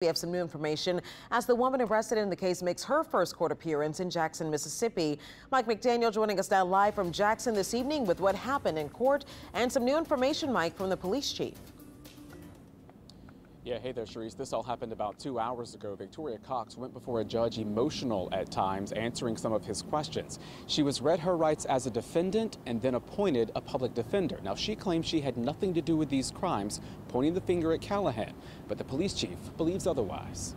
We have some new information as the woman arrested in the case makes her first court appearance in Jackson, Mississippi. Mike McDaniel joining us now live from Jackson this evening with what happened in court and some new information, Mike, from the police chief. Yeah, hey there, Cherise. This all happened about 2 hours ago. Victoria Cox went before a judge emotional at times, answering some of his questions. She was read her rights as a defendant and then appointed a public defender. Now, she claims she had nothing to do with these crimes, pointing the finger at Callahan, but the police chief believes otherwise.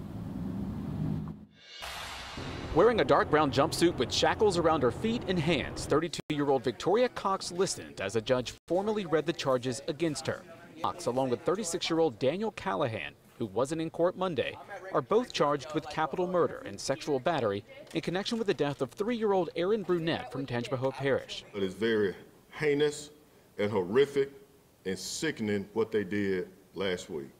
Wearing a dark brown jumpsuit with shackles around her feet and hands, 32-year-old Victoria Cox listened as a judge formally read the charges against her. Cox, along with 36-year-old Daniel Callahan, who wasn't in court Monday, are both charged with capital murder and sexual battery in connection with the death of 3-year-old Aaron Brunette from Tangipahoa Parish. It is very heinous and horrific and sickening what they did last week.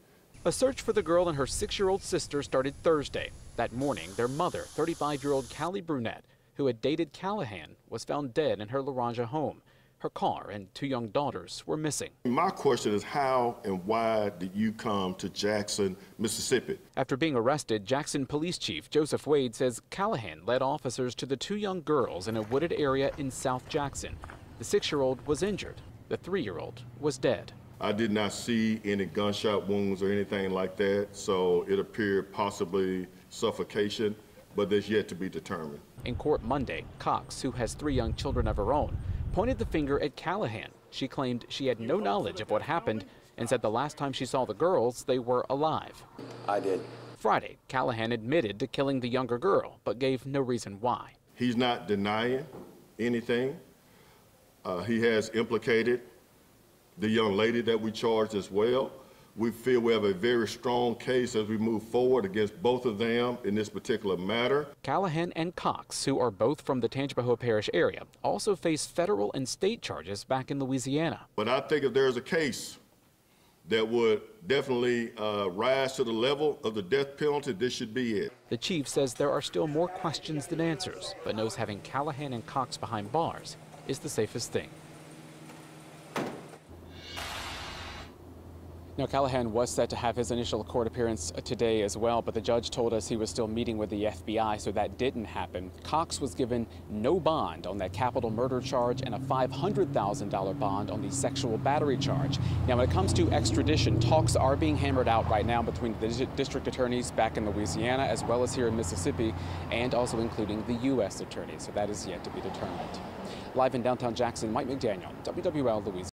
A search for the girl and her 6-year-old sister started Thursday. That morning, their mother, 35-year-old Callie Brunette, who had dated Callahan, was found dead in her Laranja home. Her car and 2 young daughters were missing. My question is, how and why did you come to Jackson, Mississippi? After being arrested, Jackson Police Chief Joseph Wade says Callahan led officers to the 2 young girls in a wooded area in South Jackson. The 6-year-old was injured. The 3-year-old was dead. I did not see any gunshot wounds or anything like that, so it appeared possibly suffocation, but there's yet to be determined. In court Monday, Cox, who has 3 young children of her own, pointed the finger at Callahan. She claimed she had no knowledge of what happened and said the last time she saw the girls, they were alive. I did. Friday, Callahan admitted to killing the younger girl, but gave no reason why. He's not denying anything. He has implicated the young lady that we charged as well. We feel we have a very strong case as we move forward against both of them in this particular matter. Callahan and Cox, who are both from the Tangipahoa Parish area, also face federal and state charges back in Louisiana. But I think if there's a case that would definitely rise to the level of the death penalty, this should be it. The chief says there are still more questions than answers, but knows having Callahan and Cox behind bars is the safest thing. Now, Callahan was set to have his initial court appearance today as well, but the judge told us he was still meeting with the FBI, so that didn't happen. Cox was given no bond on that capital murder charge and a $500,000 bond on the sexual battery charge. Now, when it comes to extradition, talks are being hammered out right now between the district attorneys back in Louisiana as well as here in Mississippi, and also including the U.S. attorney, so that is yet to be determined. Live in downtown Jackson, Mike McDaniel, WWL Louisiana.